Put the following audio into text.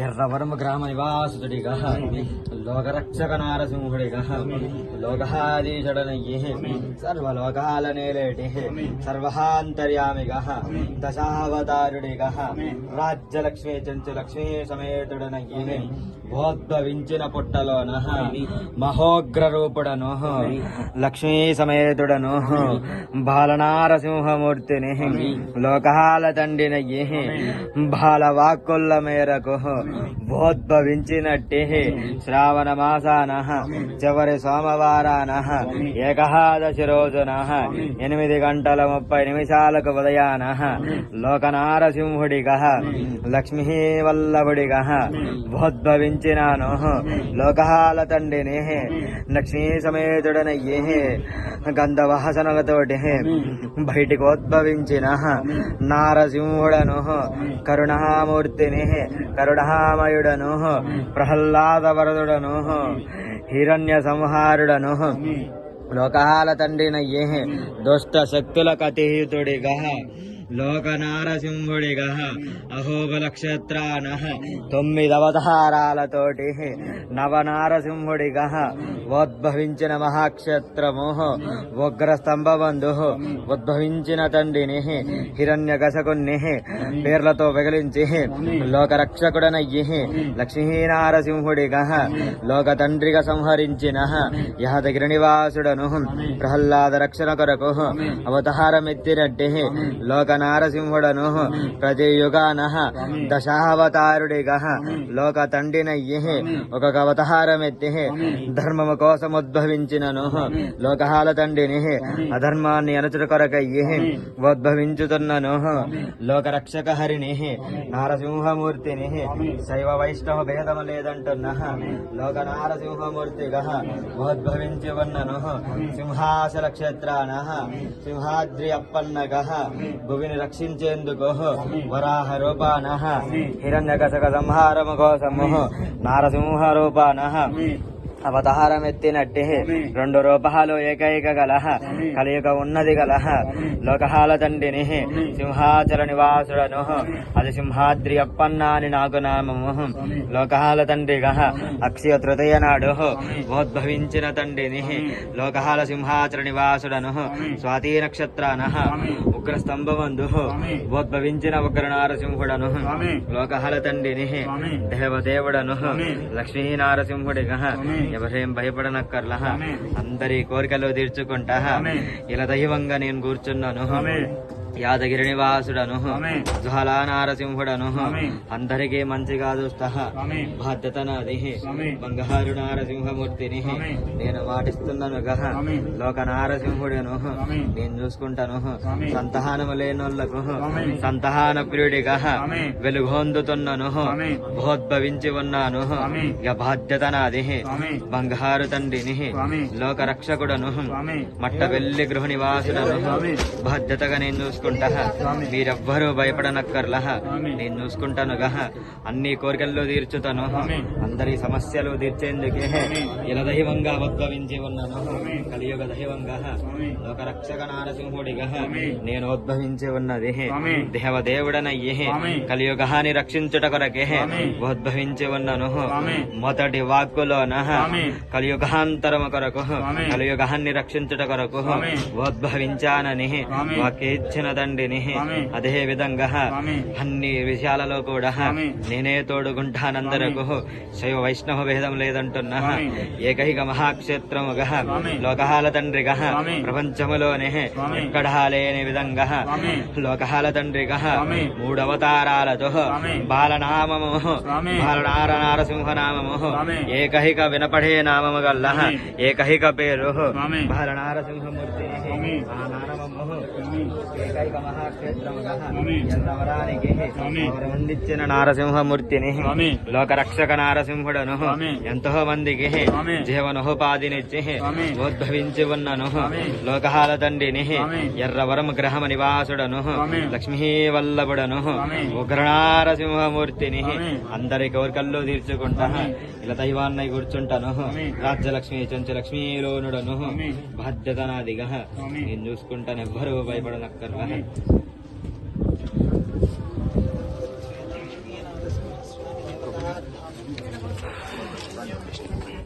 ఎర్రవరమ గ్రామ నివాసుడిగా లోకరక్షక నారసింహుడిగా లోకాధీశుడనయ్యే సర్వలోకాల నేలేటి సర్వాంతర్యామిగా దశావతారుడిగా రాజ్యలక్ష్మీ చెంచు లక్ష్మీ సమేతుడనయ్యే భోద్భవించిన పుట్టలోన మహోగ్ర రూపుడను లక్ష్మీ సమేతుడను బాలనారసింహమూర్తిని లోకాల తండ్రినయ్యే బాలవాక్కుల మేరకు భోద్భవించినట్టి శ్రావణ మాసాన చివరి సోమవారాన ఏకాదశి రోజున 8:30 ఉదయాన లోకనారసింహుడిగా లక్ష్మీ వల్లభుడిగా భోద్భవించినాను లోకాల తండ్రిని లక్ష్మీ సమేతుడనయ్యే గంధవాసనలతోటి బయటికి ఉద్భవించిన నారసింహుడను కరుణామూర్తిని కరుణామయుడను ప్రహ్లాద వరదుడను హిరణ్య సంహారుడను లోకాల తండ్రినయ్యే దుష్ట శక్తులకు అతీతుడిగా లోకనారసింహుడిగా అహోబల క్షేత్రాన 9 అవతారాలతోటి నవనారసింహుడిగా ఉద్భవించిన మహాక్షేత్రము ఉగ్ర స్తంభబంధు ఉద్భవించిన తండ్రిని హిరణ్యకశకుణ్ణి పేర్లతో వెగిలించి లోకరక్షకుడనయ్యి లక్ష్మీనారసింహుడిగా లోక తండ్రిగా సంహరించిన యాదగిరి నివాసుడను ప్రహ్లాద రక్షణ కొరకు అవతారమెత్తినట్టి లోక నారసింహుడను ప్రతి యుగాన దశావతారుడిగా లోక తండ్రినయ్యి ఒక అవతారమెత్తి ధర్మము కోసం ఉద్భవించినను లోకాల తండ్రిని అధర్మాన్ని అణచుట కొరకయ్యి ఉద్భవించుతున్నను లోకరక్షక హరిని నారసింహమూర్తిని శైవ వైష్ణవ భేదము లేదంటున్న లోక నారసింహమూర్తిగా ఉద్భవించి ఉన్నను సింహాచల క్షేత్రాన సింహాద్రి అప్పన్నగా భూమిని రక్షించేందుకు వరాహ రూపాన హిరణ్యకశక సంహారము కోసము నారసింహ రూపాన అవతారమెత్తినట్టి 2 రూపాలు ఏకైక గల కలియుగ ఉన్నది గల లోకాల తండ్రిని సింహాచల నివాసుడను అది సింహాద్రి అప్పన్న అని నాకు నామము లోకాల తండ్రిగా అక్షయ తృతీయ నాడు ఉద్భవించిన తండ్రిని లోకాల సింహాచల నివాసుడను స్వాతి నక్షత్రాన ఉగ్ర స్తంభమందు ఉద్భవించిన ఉగ్ర నారసింహుడను లోకాల తండ్రిని దేవదేవుడను లక్ష్మీ నారసింహుడిగా ఎవరేం భయపడనక్కర్లా అందరి కోరికలు తీర్చుకుంటా ఇలా దైవంగా నేను కూర్చున్నాను యాదగిరి నివాసుడను జ్వాలా నారసింహుడను అందరికీ మంచిగా చూస్తా బాధ్యత నాది బంగారు నారసింహమూర్తిని నేను మాటిస్తున్నానుగా లోక నారసింహుడను నేను చూసుకుంటాను సంతానము లేనోళ్లకు సంతాన ప్రియుడిగా వెలుగొందుతున్నాను భోద్భవించి ఉన్నాను ఇక బాధ్యత నాది బంగారు తండ్రిని లోక రక్షకుడను మట్ట వెల్లి గృహ నివాసుడను బాధ్యతగా నేను చూసుకుంటా మీరెవ్వరూ భయపడనక్కర్లా నేను చూసుకుంటానుగా అన్ని కోరికల్లో తీర్చుతాను అందరి సమస్యలు తీర్చేందుకే ఇలా దైవంగా ఉద్భవించి ఉన్నాను కలియుగ దైవంగా లోక రక్షక నారసింహుడిగా నేను ఉద్భవించి ఉన్నది దేవదేవుడనయ్యే కలియుగాన్ని రక్షించుట కొరకే ఉద్భవించి ఉన్నాను మొదటి వాక్కులోన కలియుగాంతరము కొరకు కలియుగాన్ని రక్షించుట కొరకు ఉద్భవించానని వాక్యిచ్చిన తండ్రిని అదే విధంగా అన్ని విషయాలలో కూడా నేనే తోడుకుంటానందరకు శైవ వైష్ణవ భేదం లేదంటున్నా ఏకైక మహాక్షేత్రముగా లోకాల తండ్రిగా ప్రపంచములోనే ఎక్కడా లేని విధంగా లోకాల తండ్రిగా 3 అవతారాలతో బాలనామము బాలనార నారసింహనామము ఏకైక వినపడే నామము గల్ల ఏకైక పేరు బాలనారసింహమూర్తి ఆ నామము ఏకైక మహాక్షేత్రముగా ఎల్లవరానికి వరమందించిన నారసింహమూర్తిని లోకరక్షక నారసింహుడను ఎంతో మందికి జీవనోపాధినిచ్చి ఉద్భవించి ఉన్నను లోకహాల తండ్రిని ఎర్రవరం గ్రహమ నివాసుడను లక్ష్మీ వల్లభుడను ఉగ్రనారసింహమూర్తిని అందరి కోరికల్లో తీర్చుకుంటా ఇలా దైవాన్నై కూర్చుంటాను రాజ్యలక్ష్మి చెంచులక్ష్మీలోనుడను బాధ్యత నాదిగా నేను చూసుకుంటాను ఎవ్వరూ భయపడనక్కర్లా